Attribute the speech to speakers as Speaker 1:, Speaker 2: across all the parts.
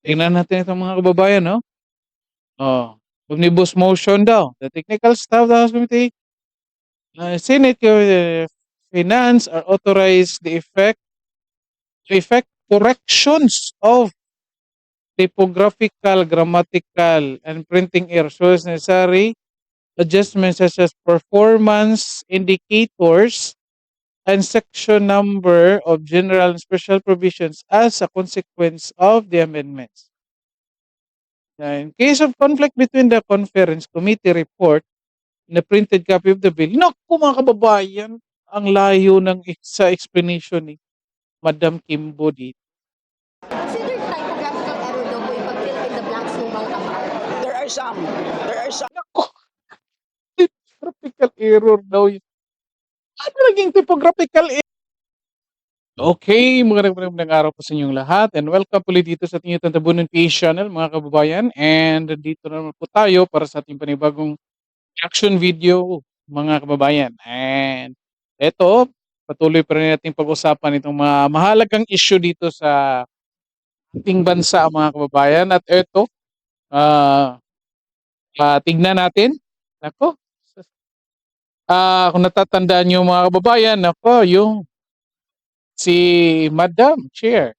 Speaker 1: Tingnan natin itong mga kababayan, no? Oh, omnibus motion daw. The technical staff of the House Committee, Senate Finance are authorized to effect corrections of typographical, grammatical, and printing errors so as necessary adjustments such as performance indicators and section number of general and special provisions as a consequence of the amendments. In case of conflict between the conference committee report and the printed copy of the bill, naku mga kababayan, ang layo ng sa explanation ni Madam Kimbo dito.
Speaker 2: Considered typographical error daw po yung pag-fill in the blanks ng mga kapal.
Speaker 3: There are some.
Speaker 1: Naku, typographical error daw yun. Ano naging typographical error? Okay, magandang araw po sa inyong lahat and welcome ulit dito sa ating YouTube Tabunan PH channel mga kababayan, and dito naman po tayo para sa ating panibagong action video mga kababayan. And eto, patuloy pa rin natin pag-usapan itong mga mahalagang issue dito sa ating bansa mga kababayan. At eto, tignan natin. Nako, kung natatandaan nyo mga kababayan, nako, yung si Madam Chair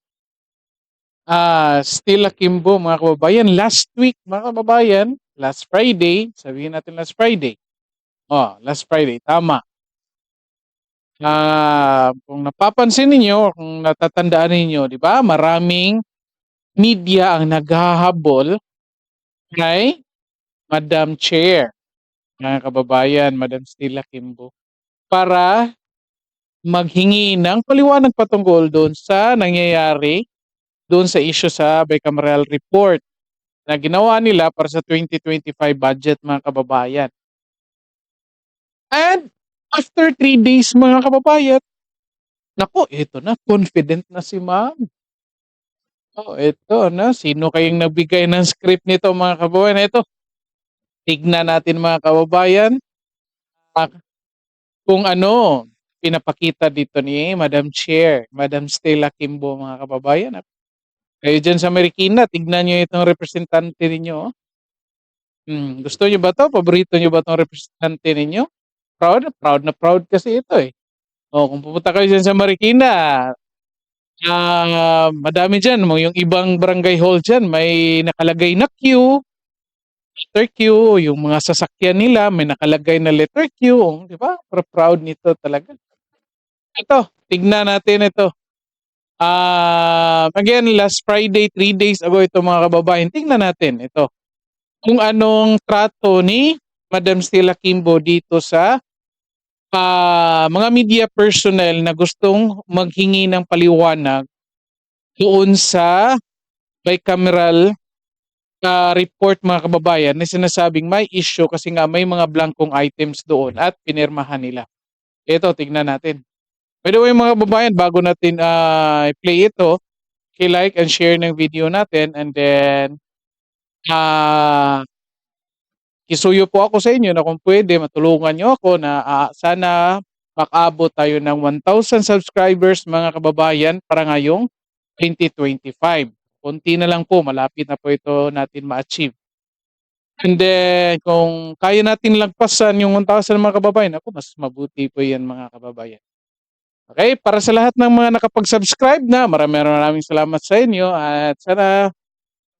Speaker 1: Stella Kimbo mga kababayan, last week mga kababayan, last Friday, sabihin natin last Friday. Last Friday, tama. Kung napapansin ninyo, kung natatandaan ninyo, di ba, maraming media ang naghahabol kay Madam Chair, mga kababayan, Madam Stella Kimbo, para maghingi ng paliwanag patungkol doon sa nangyayari doon sa issue sa bicameral report na ginawa nila para sa 2025 budget mga kababayan. And after 3 days mga kababayan, naku, ito na, confident na si ma'am. Ito na, sino kayong nagbigay ng script nito mga kababayan? Ito, tignan natin mga kababayan kung ano pinapakita dito ni Madam Chair, Madam Stella Kimbo mga kababayan. Kayo dyan sa Marikina, tignan nyo itong representante ninyo. Gusto nyo ba to? Paborito nyo ba itong representante ninyo? Proud na proud kasi ito eh. Kung pupunta kayo dyan sa Marikina, madami dyan, yung ibang barangay hall dyan, may nakalagay na Q, letter Q, yung mga sasakyan nila, may nakalagay na letter Q, di ba? Proud nito talaga. Ito, tignan natin ito. Again, last Friday, 3 days ago ito mga kababayan, tignan natin ito. Kung anong trato ni Madam Stella Kimbo dito sa mga media personnel na gustong maghingi ng paliwanag doon sa bicameral report mga kababayan na sinasabing may issue kasi nga may mga blankong items doon at pinirmahan nila. Ito, tignan natin. By the way mga kababayan, bago natin i-play ito, like and share ng video natin, and then kisuyo po ako sa inyo na kung pwede matulungan nyo ako na sana makaabot tayo ng 1,000 subscribers mga kababayan para ngayong 2025. Konti na lang po, malapit na po ito natin ma-achieve. And then kung kaya natin lagpasan yung 1,000 mga kababayan, ako mas mabuti po yan mga kababayan. Okay, para sa lahat ng mga nakapag-subscribe na, maraming salamat sa inyo at sana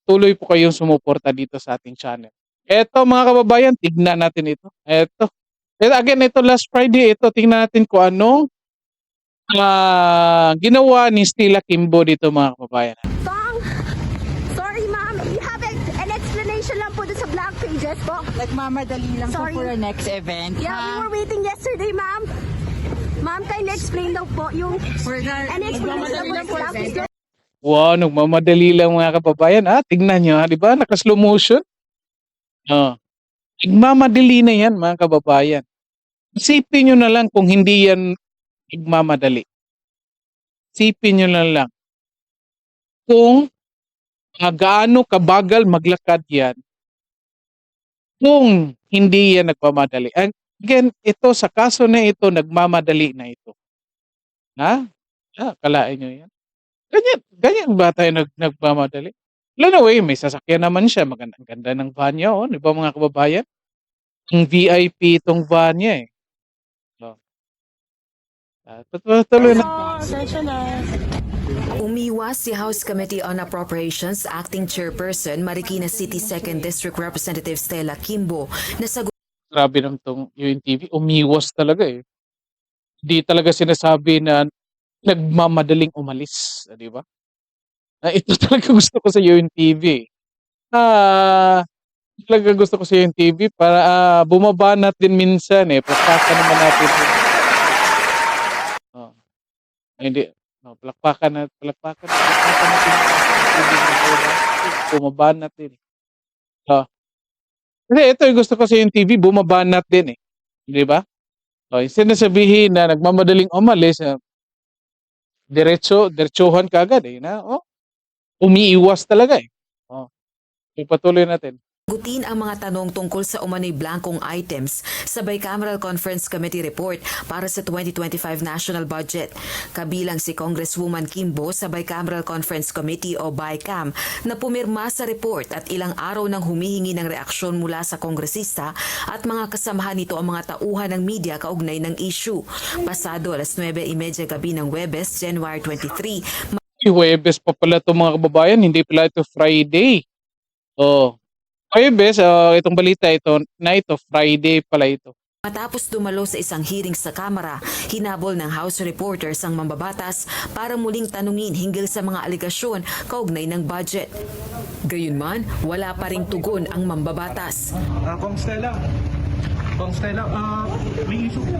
Speaker 1: tuloy po kayong sumuporta dito sa ating channel. Eto mga kababayan, tignan natin ito. Eto. Again, ito last Friday, ito tingnan natin kung anong ginawa ni Stella Kimbo dito mga kababayan.
Speaker 2: Sorry ma'am, you have an explanation lang po sa blank pages po.
Speaker 3: Like mamadali lang po
Speaker 2: Sorry.
Speaker 3: for the next event.
Speaker 2: Yeah, we were waiting yesterday ma'am. Ma'am, kindly explain daw po yung any explanation lang po sa blank.
Speaker 1: Wow, nagmamadali lang mga kababayan. Tignan nyo, di ba? Naka-slow motion. Nagmamadali na yan mga kababayan. Isipin nyo na lang kung hindi yan nagmamadali. Isipin nyo na lang kung gaano kabagal maglakad yan kung hindi yan nagmamadali. Again, ito sa kaso na ito, nagmamadali na ito. Kalain nyo yan. Ganyan ba tayo nagmamadali? Anyway, may sasakyan naman siya, magandang ganda ng van niya, oh, 'di ba mga kababayan? Ang VIP itong van niya, eh. Oh, tuloy na.
Speaker 4: Umiwas si House Committee on Appropriations Acting Chairperson Marikina City 2nd District Representative Stella Kimbo na sa
Speaker 1: Grabe naman 'tong UNTV, umiwas talaga, eh. Di talaga sinasabi na nagmamadaling umalis, 'di ba? Ito talaga gusto ko sa UNTV, eh. Ah, talagang gusto ko sa UNTV para, bumabanat din minsan, eh, palakpakan naman natin din. Oo, hindi, palakpakan natin bumabanat din, eh. Oo, kasi ito yung gusto ko sa UNTV bumabanat din, eh, 'di ba? Oh, instead na sabihin na nagmamadaling umalis, diretsuhan kaagad, eh, na, umiiwas talaga, eh. Oh, ipatuloy natin.
Speaker 4: gutin ang mga tanong tungkol sa umano'y blankong items sa Bicameral Conference Committee report para sa 2025 national budget. Kabilang si Congresswoman Kimbo sa Bicameral Conference Committee o BICAM na pumirma sa report at ilang araw nang humihingi ng reaksyon mula sa kongresista at mga kasamahan nito ang mga tauhan ng media kaugnay ng issue. Pasado 9:30 gabi ng Huwebes, January 23,
Speaker 1: Huwebes pa pala 'to mga kababayan, hindi pala ito Friday. Oh, Huwebes, itong balita ito na ito, Friday pala ito.
Speaker 4: matapos dumalo sa isang hearing sa Kamara, hinabol ng House reporters ang mambabatas para muling tanungin hinggil sa mga aligasyon kaugnay ng budget. Gayunman, wala pa ring tugon ang mambabatas.
Speaker 5: Kong Stella, may issue po.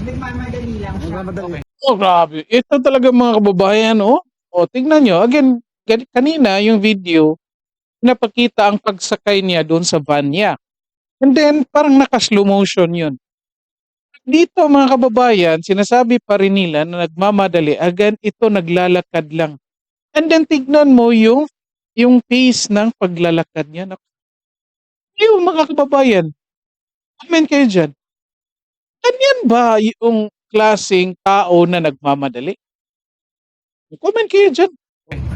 Speaker 3: Nagmamadali lang siya.
Speaker 1: Oh, grabe. Ito talaga mga kababayan, oh. Oh, tignan nyo. Again, kanina yung video, napakita ang pagsakay niya doon sa van niya. And then, parang naka-slow motion yun. Dito mga kababayan, sinasabi pa rin nila na nagmamadali. Again, ito naglalakad lang. And then, tignan mo yung pace ng paglalakad niya. Yung mga kababayan, comment kayo dyan. Ganyan ba yung klaseng tao na nagmamadali? Comment kayo dyan.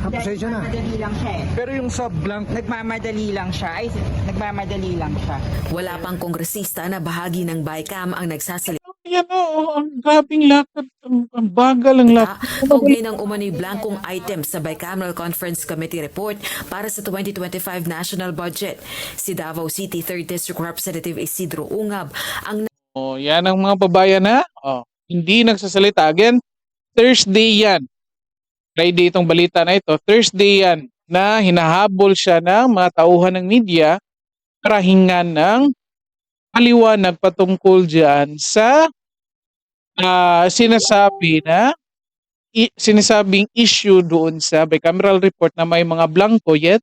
Speaker 5: Pasensya na.
Speaker 3: Nagmamadali lang siya eh.
Speaker 5: Pero yung sa blank,
Speaker 3: Nagmamadali lang siya. Ay, nagmamadali lang siya.
Speaker 4: Wala pang kongresista na bahagi ng BICAM ang nagsasalita
Speaker 1: Yan ang grabing lakad, ang bagal ang lakad.
Speaker 4: kaugnay ng umano'y blankong item sa Bicameral Conference Committee report para sa 2025 national budget. Si Davao City 3rd District Representative Isidro Ungab ang
Speaker 1: Oh, yan ang mga babayan na. Oh, hindi nagsasalita. Again, Thursday yan. Friday itong balita na ito. Thursday yan na hinahabol siya ng mga tauhan ng media para hingan ng paliwanag patungkol dyan sa sinasabing issue doon sa bicameral report na may mga blanco yet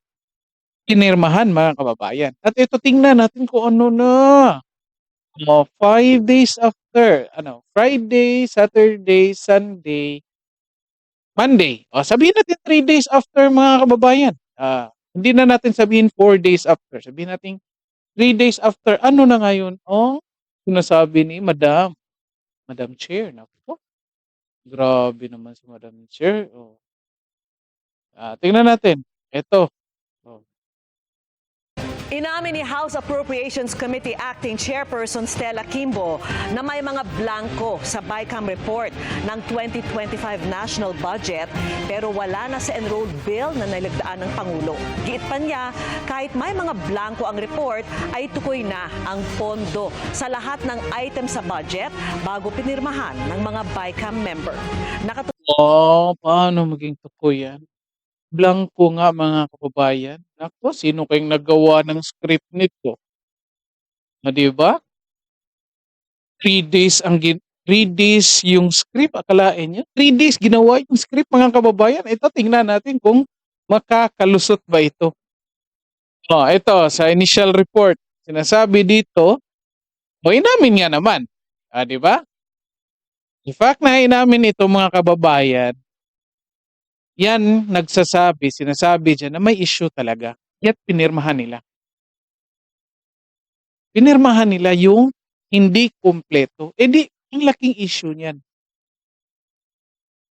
Speaker 1: pinirmahan mga kababayan. At ito tingnan natin kung ano na. 5 days after, Friday, Saturday, Sunday, Monday. Sabihin natin 3 days after mga kababayan. Hindi na natin sabihin 4 days after. Sabihin natin 3 days after. Ano na ngayon? Sinasabi ni Madam Chair. Naku, grabe naman si Madam Chair. Tingnan natin. Ito.
Speaker 6: Inamin ni House Appropriations Committee Acting Chairperson Stella Kimbo na may mga blanco sa BICAM report ng 2025 national budget pero wala na sa enrolled bill na nilagdaan ng Pangulo. Giit pa niya, kahit may mga blanco ang report ay tukoy na ang pondo sa lahat ng item sa budget bago pinirmahan ng mga BICAM member.
Speaker 1: Paano maging tukoy yan? Blanco nga mga kababayan. Naku, sino kayong naggawa ng script nito? Di ba? 3 days 3 days yung script, akalain niyo? 3 days ginawa yung script mga kababayan. Ito, tingnan natin kung makakalusot ba ito. Ito, sa initial report, sinasabi dito, inamin nga naman. Di ba? In fact, na inamin ito mga kababayan, yan sinasabi dyan na may issue talaga. Yet pinirmahan nila. Pinirmahan nila yung hindi kumpleto. Di, ang laking issue niyan.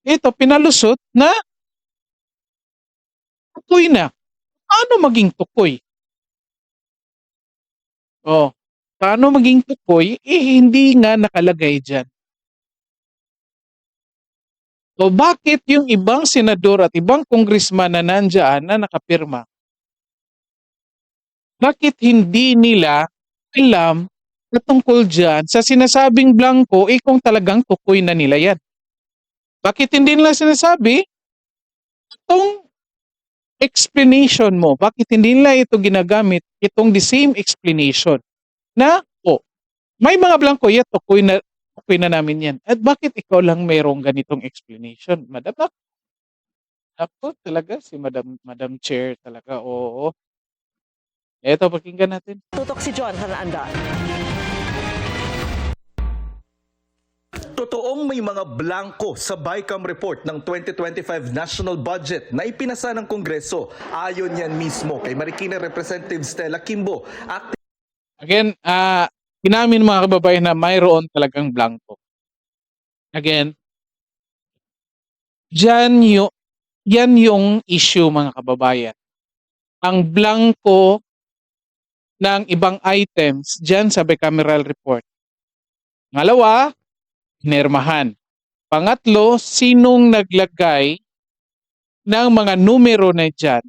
Speaker 1: Ito, pinalusot na tukoy na. paano maging tukoy? Oh, paano maging tukoy? Hindi nga nakalagay dyan. O bakit yung ibang senador at ibang congressman na nandyan na nakapirma, bakit hindi nila alam na tungkol dyan sa sinasabing blanco kung talagang tukoy na nila yan? Bakit hindi nila sinasabi itong explanation mo? Bakit hindi nila ito ginagamit, itong the same explanation na, may mga blanco yan, tukoy na namin yan. At bakit ikaw lang mayroong ganitong explanation? Madam, ako talaga si Madam Chair talaga, oo. Eto, pakinggan natin.
Speaker 6: Tutok si John Hernanda.
Speaker 7: Totoong may mga blanco sa BICAM report ng 2025 national budget na ipinasa ng Kongreso. Ayon yan mismo kay Marikina Representative Stella Kimbo.
Speaker 1: Again, inamin mga kababayan na mayroon talagang blanco. Again, yan yung issue mga kababayan. Ang blanco ng ibang items dyan sa bicameral report. Ngalawa, pinirmahan. Pangatlo, sinong naglagay ng mga numero na dyan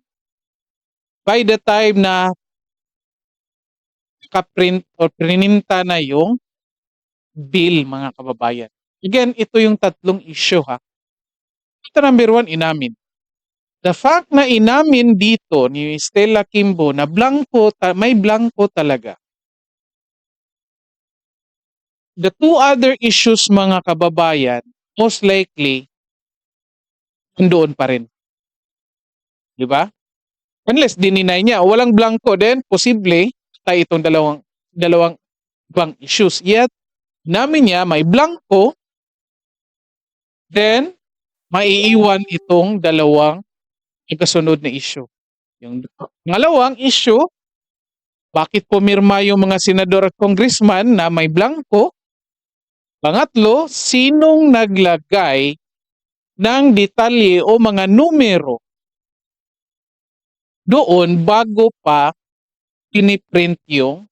Speaker 1: by the time na nakaprint o prininta na yung bill mga kababayan. Again, ito yung tatlong issue ha. Ito number one, inamin. The fact na inamin dito ni Stella Kimbo na may blanco talaga. The two other issues mga kababayan, most likely, nandoon pa rin. Di ba? Unless dininay niya, walang blanco, then posible tayo itong dalawang ibang issues. Yet, namin niya may blanco, then maiiwan itong dalawang kasunod na issue. Yung pangalawang issue, bakit pumirma yung mga senador at congressman na may blanco? Pangatlo, sinong naglagay ng detalye o mga numero doon bago pa piniprint yung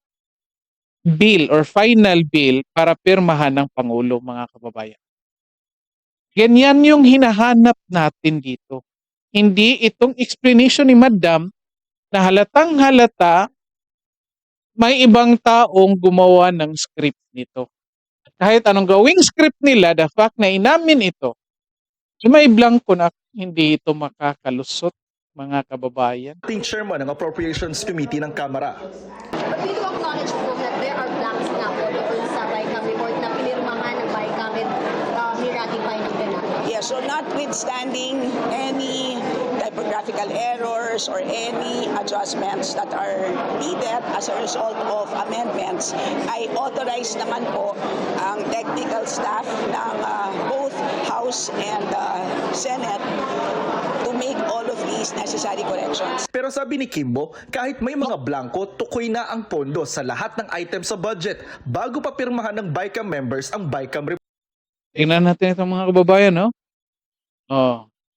Speaker 1: bill or final bill para pirmahan ng Pangulo mga kababayan. Ganyan yung hinahanap natin dito. Hindi itong explanation ni Madam na halatang halata may ibang taong gumawa ng script nito. Kahit anong gawing script nila, the fact na inamin ito, may blanco na hindi ito makakalusot mga kababayan.
Speaker 7: Acting Chairman ng Appropriations Committee ng Kamara.
Speaker 2: But we do acknowledge po that there are blanks na po doon sa BICAM report na pinirmahan ng BICAM at ni-ratify ng Senado.
Speaker 8: Yeah, so notwithstanding any typographical errors or any adjustments that are needed as a result of amendments, I authorize naman po ang technical staff ng both House and Senate to make all of these necessary corrections.
Speaker 7: Pero sabi ni Kimbo, kahit may mga blanco, tukoy na ang pondo sa lahat ng items sa budget bago pa pirmahan ng BICAM members ang BICAM report.
Speaker 1: Tingnan natin itong mga kababayan, no?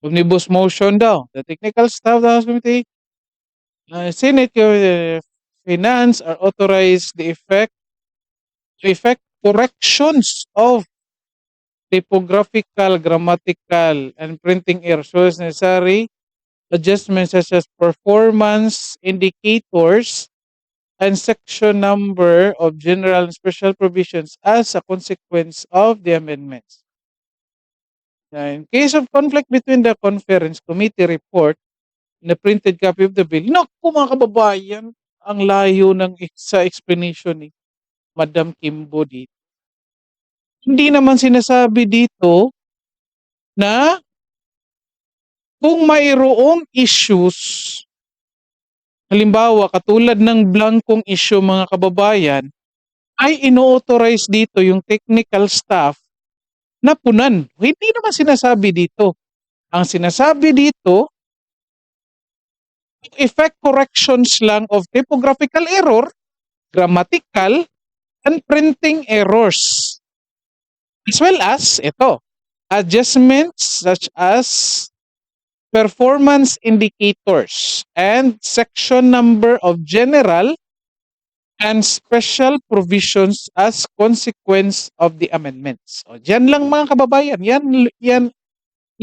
Speaker 1: Omnibus motion daw. The technical staff of the House Committee, Senate, Finance are authorized to effect corrections of typographical, grammatical, and printing errors as necessary, adjustments such as performance indicators and section number of general and special provisions as a consequence of the amendments. In case of conflict between the conference committee report and the printed copy of the bill, naku mga kababayan, ang layo ng sa explanation ni Madam Kimbo dito. Hindi naman sinasabi dito na kung mayroong issues, halimbawa katulad ng blankong issue mga kababayan, ay ino-authorize dito yung technical staff na punan. Hindi naman sinasabi dito. Ang sinasabi dito, effect corrections lang of typographical error, grammatical, and printing errors. As well as, ito, adjustments such as performance indicators and section number of general and special provisions as consequence of the amendments. O, dyan lang mga kababayan, yan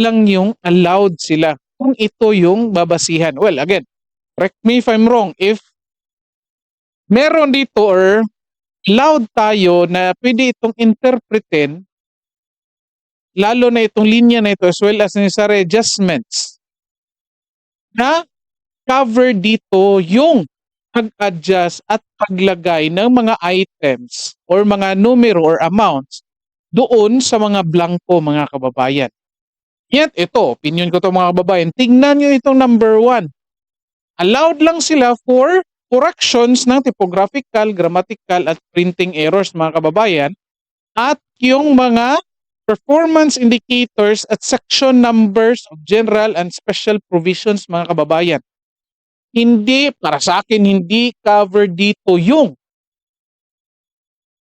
Speaker 1: lang yung allowed sila kung ito yung babasihan. Well, again, correct me if I'm wrong, if meron dito or allowed tayo na pwede itong interpretin, lalo na itong linya na ito as well as necessary adjustments na cover dito yung pag-adjust at paglagay ng mga items or mga numero or amounts doon sa mga blanco mga kababayan. Yan, ito, opinion ko to mga kababayan. Tingnan nyo itong number 1. Allowed lang sila for corrections ng typographical, grammatical at printing errors mga kababayan at yung mga performance indicators at section numbers of general and special provisions mga kababayan. Hindi, para sa akin, hindi cover dito yung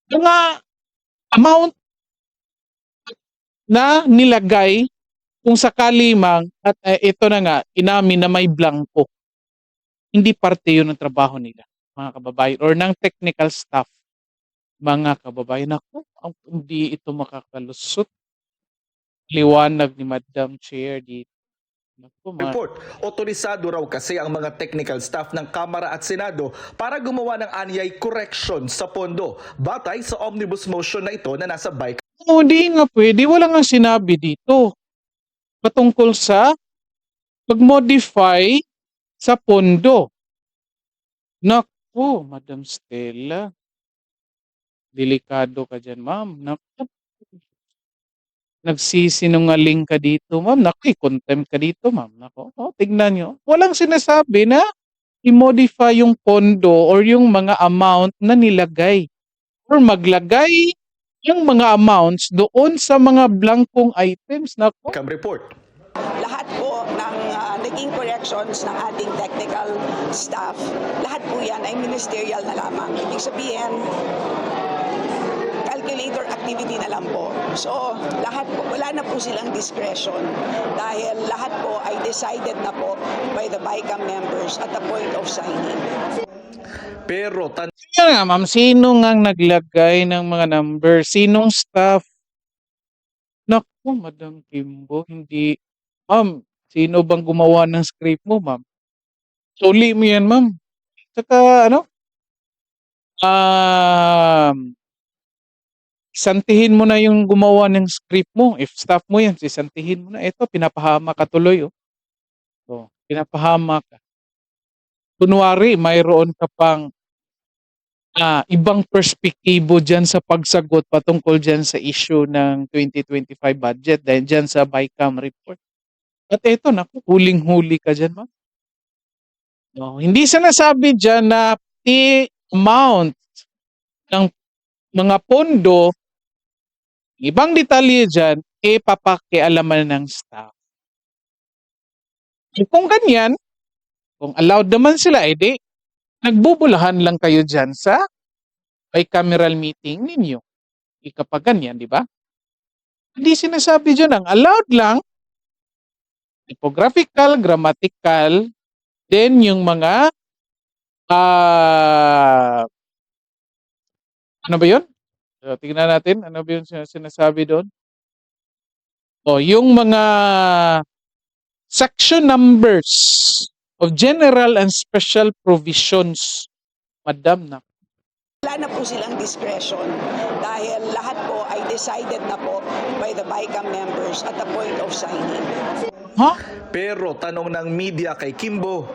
Speaker 1: mga amount na nilagay kung sakali mang at ito na nga, inamin na may blanco. Hindi parte yun ng trabaho nila, mga kababayan, or ng technical staff, mga kababayan. Ako, hindi ito makakalusot. Liwanag ni Madam Chair dito. Naku,
Speaker 7: Report, otorisado raw kasi ang mga technical staff ng Kamara at Senado para gumawa ng anyay correction sa pondo batay sa omnibus motion na ito na nasa BICAM.
Speaker 1: Hindi nga pwede. Wala nga sinabi dito patungkol sa pag-modify sa pondo. Naku, Madam Stella. Delikado ka dyan, ma'am. Naku. Nagsisinungaling ka dito, ma'am. Naku, contempt ka dito, ma'am. Naku, tignan nyo. Walang sinasabi na i-modify yung pondo or yung mga amount na nilagay. Or maglagay yung mga amounts doon sa mga blankong items. Naku.
Speaker 7: Report.
Speaker 8: Lahat po ng naging corrections ng ating technical staff, lahat po yan ay ministerial na lamang. Ibig sabihin, calculator activity na lang po. So, lahat po, wala na po silang discretion dahil lahat po ay decided na po by the BICAM members at the point of signing.
Speaker 7: Pero
Speaker 1: Yan nga, ma'am. Sino nga naglagay ng mga number? Sinong staff? Naku, Madam Kimbo, hindi. Ma'am, sino bang gumawa ng script mo, ma'am? Suli mo yan, ma'am. Saka, santihin mo na yung gumawa ng script mo. If staff mo yan, sisantihin mo na. Ito, pinapahama ka tuloy, oh. So, pinapahama ka. Kunwari, mayroon ka pang ibang perspektibo dyan sa pagsagot patungkol dyan sa issue ng 2025 budget dahil dyan sa BICAM report. At eto, naku, huling-huli ka dyan, ma'am. No, hindi sinasabi dyan na the amount ng mga pondo, ibang detalye dyan, papakialaman ng staff. Kung ganyan, kung allowed naman sila, edi, nagbubulahan lang kayo dyan sa bicameral meeting ninyo. Kapag ganyan, di ba? Hindi sinasabi dyan ang allowed lang, typographical, grammatical, then yung mga, ano ba yun? So, tingnan natin, ano ba yung sinasabi doon? O, yung mga section numbers of general and special provisions, madam na.
Speaker 8: Wala na po silang discretion dahil lahat po ay decided na po by the BICAM members at the point of signing.
Speaker 1: Huh?
Speaker 7: Pero tanong ng media kay Kimbo,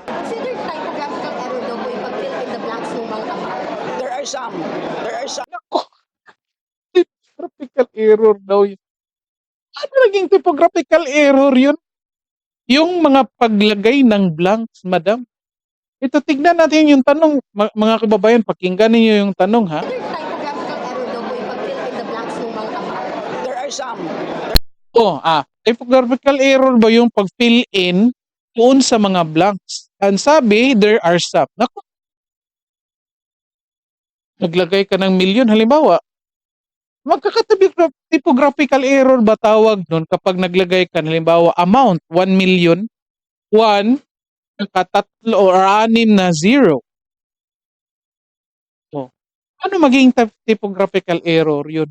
Speaker 2: Considered typographical error daw po yung pag-fill in the blanks ng mga amount.
Speaker 8: There are some.
Speaker 1: Nako, typographical error daw yun. Ano naging typographical error yun? Yung mga paglagay ng blanks, madam. Ito, tignan natin yung tanong, mga kababayan, pakinggan niyo yung tanong, ha?
Speaker 2: Considered typographical error daw po yung pag-fill in the blanks ng mga amount.
Speaker 8: There are some.
Speaker 1: Typographical error ba yung pag-fill in doon sa mga blanks? Ang sabi, there are some. Naku, naglagay ka ng milyon, halimbawa, Typographical error ba tawag nun kapag naglagay ka, halimbawa, amount, 1 million, 1, nakatatlo or 6 na zero. Oh, ano maging typographical error yun?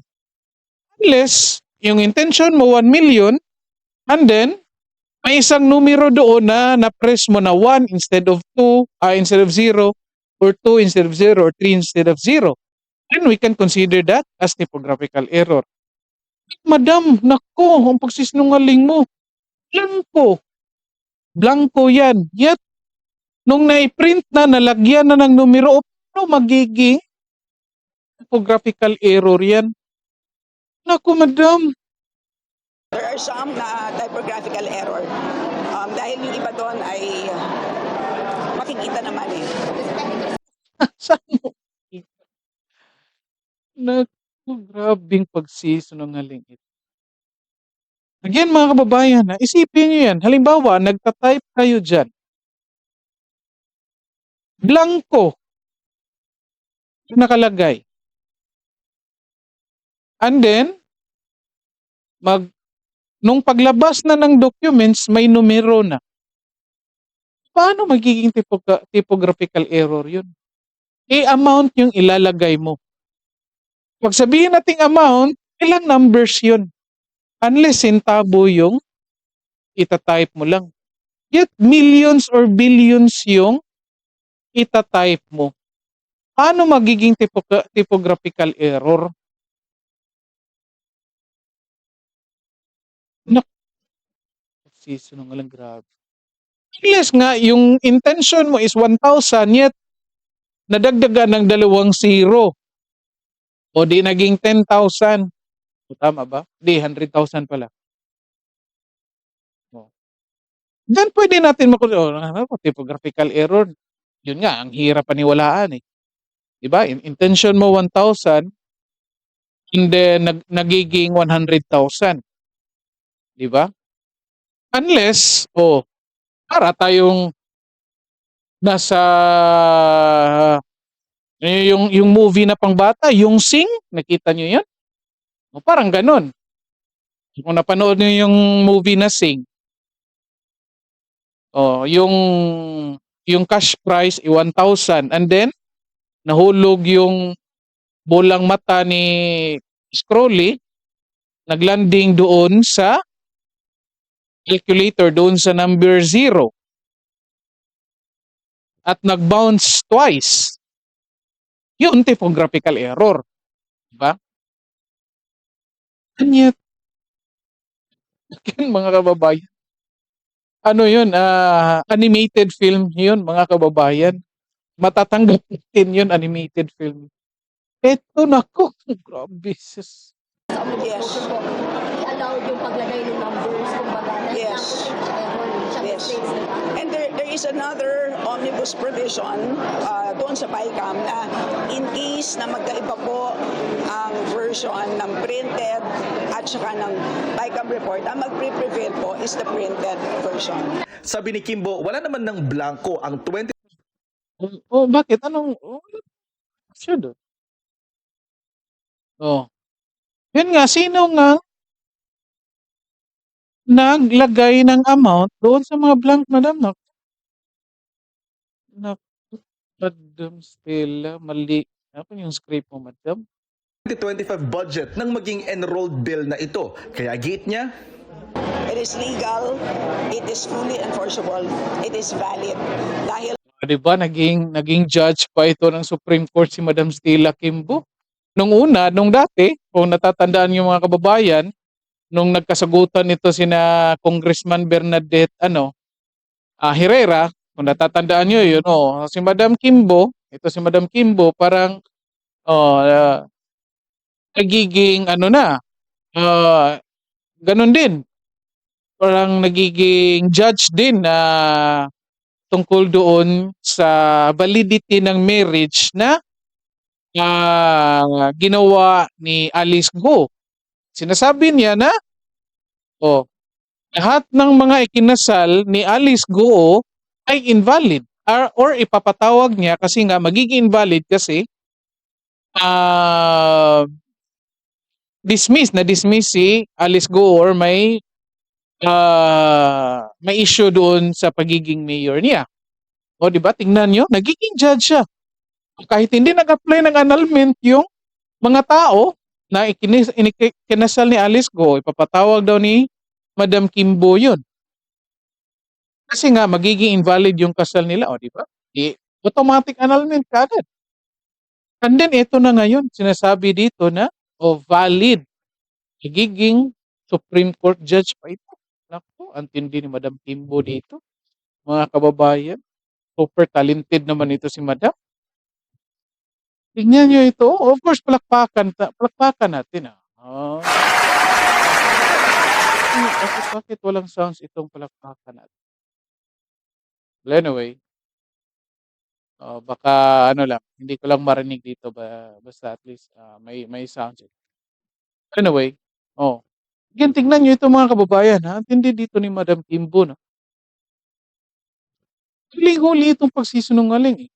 Speaker 1: Unless, yung intention mo 1 million, and then, may isang numero doon na na-press mo na 1 instead of 2, instead of 0, or 2 instead of 0, or 3 instead of 0. Then we can consider that as typographical error. Madam, nako, ang pagsisinungaling mo. Blanco. Blanco yan. Yet, nung na-print na, nalagyan na ng numero, ano magiging typographical error yan? Naku, madam.
Speaker 8: There are some na typographical error. Dahil yung iba doon ay makikita naman eh.
Speaker 1: Saan mo? Naku, grabing pagsisinungaling ito. Again, mga kababayan, isipin nyo yan. Halimbawa, nagtatype kayo dyan. Blanco. Nakalagay. And then, nung paglabas na ng documents, may numero na. Paano magiging typographical error yun? Amount yung ilalagay mo. Pag sabihin nating amount, ilang numbers yun? Unless centavo yung itatype mo lang. Yet millions or billions yung itatype mo. Paano magiging typographical error? Sinungaling, grabe. Unless nga, yung intention mo is 1,000, yet nadagdagan ng 2 zero. O di naging 10,000. O, tama ba? Di, 100,000 pala. O. Diyan pwede natin typographical error. Yun nga, ang hirap paniwalaan eh. Diba? Intention mo 1,000, and then nagiging 100,000. Diba? Unless, para tayong nasa yung movie na pangbata, yung Sing, nakita nyo yan? O, parang ganun. Kung napanood nyo yung movie na Sing, yung cash price 1,000, and then nahulog yung bolang mata ni Scrolly, naglanding doon sa calculator, doon sa number 0, at nag-bounce twice. Yun, typographical error. Diba? And yet, mga kababayan, ano yun, animated film yun, mga kababayan. Matatanggap natin yun, animated film. Eto, nako, grabe.
Speaker 8: Yes.
Speaker 2: I-allowed yung paglagay ng numbers, kumbaga.
Speaker 8: Yes.
Speaker 2: Error, siya
Speaker 8: Yes.
Speaker 2: mistakes, diba?
Speaker 8: And there is another omnibus provision doon sa BICAM na in case na magkaiba po ang version ng printed at saka ng BICAM report, ang mag-prevail po is the printed version.
Speaker 7: Sabi ni Kimbo, wala naman ng blanco ang 20
Speaker 1: Bakit? Anong, sure doon. Yun nga, sino nga naglagay ng amount doon sa mga blank, madam? Madam Stella, mali. Ano yung script mo, madam?
Speaker 7: 2025 budget nang maging enrolled bill na ito. Kaya gate niya,
Speaker 8: It is legal, it is fully enforceable, it is valid. Dahil
Speaker 1: Diba, naging judge pa ito ng Supreme Court si Madam Stella Kimbo. Nung dati, kung natatandaan yung mga kababayan, nung nagkasagutan ito sina Congressman Bernadette Herrera, kung natatandaan nyo yun, si Madam Kimbo, parang nagiging ganun din. Parang nagiging judge din na tungkol doon sa validity ng marriage na ginawa ni Alice Go. Sinasabi niya na lahat ng mga ikinasal ni Alice Go ay invalid or ipapatawag niya kasi nga magiging invalid kasi na-dismiss si Alice Go or may issue doon sa pagiging mayor niya. O di ba? Tingnan nyo, nagiging judge siya. Kahit hindi nag-apply ng annulment yung mga tao na kinasal ni Alice Go, ipapatawag daw ni Madam Kimbo yun. Kasi nga, magiging invalid yung kasal nila. O di ba? Automatic annulment kagad. And then, ito na ngayon, sinasabi dito na, valid. Magiging Supreme Court judge pa ito. Naku, ang tindi ni Madam Kimbo dito. Mga kababayan, super talented naman ito si Madam. Tingnan nyo ito. Of course, palakpakan natin. Bakit walang sounds itong palakpakan natin? Well, anyway, baka lang, hindi ko lang marinig dito basta at least may sounds. Anyway, again, tingnan nyo ito mga kababayan. Ang tindi dito ni Madam Kimbo. No? Huli itong pagsisinungaling.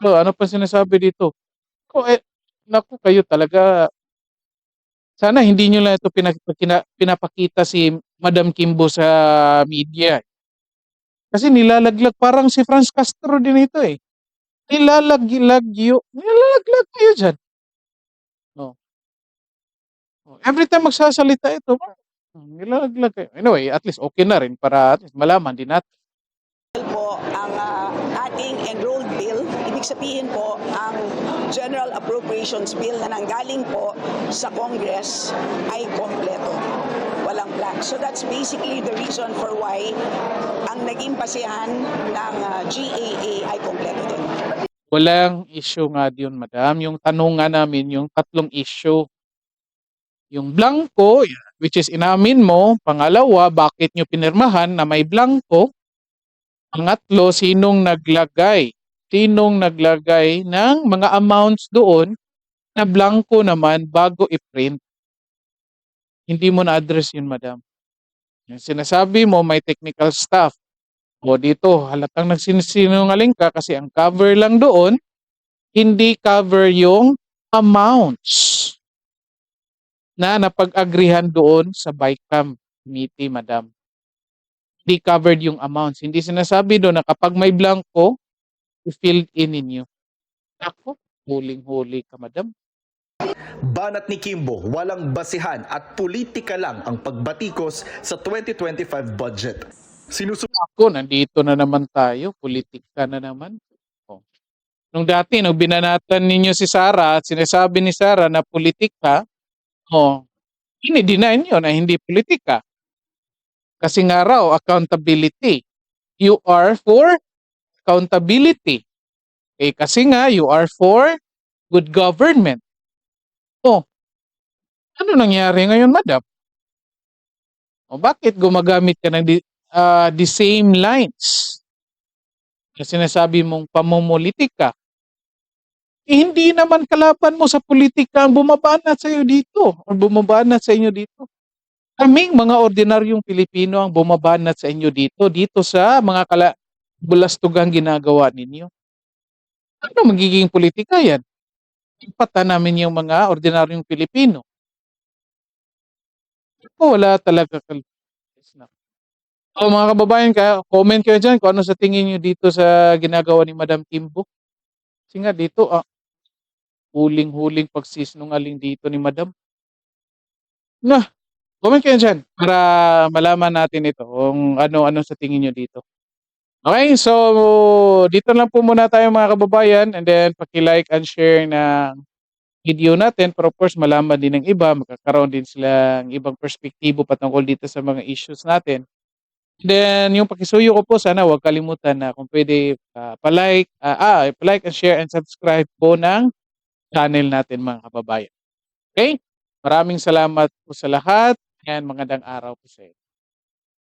Speaker 1: Ano pa sinasabi dito? Naku, kayo talaga. Sana hindi nyo lang ito pinapakita si Madam Kimbo sa media. Kasi nilalaglag, parang si Franz Castro din ito eh. Nilalaglag kayo dyan. Every time magsasalita ito, nilalaglag kayo. Anyway, at least okay na rin para at least malaman din natin.
Speaker 8: Po ang ating enrolled bill, ibig sabihin po ang General Appropriations Bill na nanggaling po sa Congress ay kompleto. Walang blank. So that's basically the reason for why ang naging basihan ng GAA ay kompleto din.
Speaker 1: Walang issue nga diyon, Madam. Yung tanong nga namin, yung tatlong issue. Yung blanco, which is inamin mo. Pangalawa, bakit nyo pinirmahan na may blanco? Pangatlo, sinong naglagay? Sinong naglagay ng mga amounts doon na blanco naman bago i-print? Hindi mo na-address yun, Madam. Yung sinasabi mo, may technical staff. O dito, halatang nagsisinungaling ka kasi ang cover lang doon, hindi cover yung amounts na napag-agrihan doon sa BICAM committee, Madam. Hindi covered yung amounts. Hindi sinasabi doon na kapag may blanco, i-filled in ninyo. Ako, huling-huli ka, Madam.
Speaker 7: Banat ni Kimbo, walang basihan at politika lang ang pagbatikos sa 2025 budget.
Speaker 1: Ako, nandito na naman tayo. Politika na naman. Nung dati, nung binanatan ninyo si Sara at sinasabi ni Sara na politika, ini-deny nyo na hindi politika. Kasi nga raw, accountability. You are for accountability. Kasi nga, you are for good government. Ano nangyari ngayon, Madam? Bakit gumagamit ka ng the same lines na sinasabi mong pamumulitika? Hindi naman kalaban mo sa politika ang bumabanat sa iyo dito o bumabanat sa inyo dito. Kaming mga ordinaryong Pilipino ang bumabanat sa inyo dito sa mga bulastugang ginagawa ninyo. Ano magiging politika yan? Ipatan namin yung mga ordinaryong Pilipino. Wala talaga. Mga kababayan, comment kayo dyan kung ano sa tingin nyo dito sa ginagawa ni Madam Kimbo. Kasi nga dito, huling-huling pagsisinungaling dito ni Madam. Comment kayo dyan para malaman natin ito kung ano sa tingin nyo dito. Okay, so dito lang po muna tayo mga kababayan, and then paki-like and share ng video natin para of course malaman din ng iba, magkakaroon din silang ibang perspektibo patungkol dito sa mga issues natin. Then yung pakisuyo ko po, sana huwag kalimutan na kung pwede pa-like and share and subscribe po ng channel natin mga kababayan. Okay? Maraming salamat po sa lahat and magandang araw po sa inyo.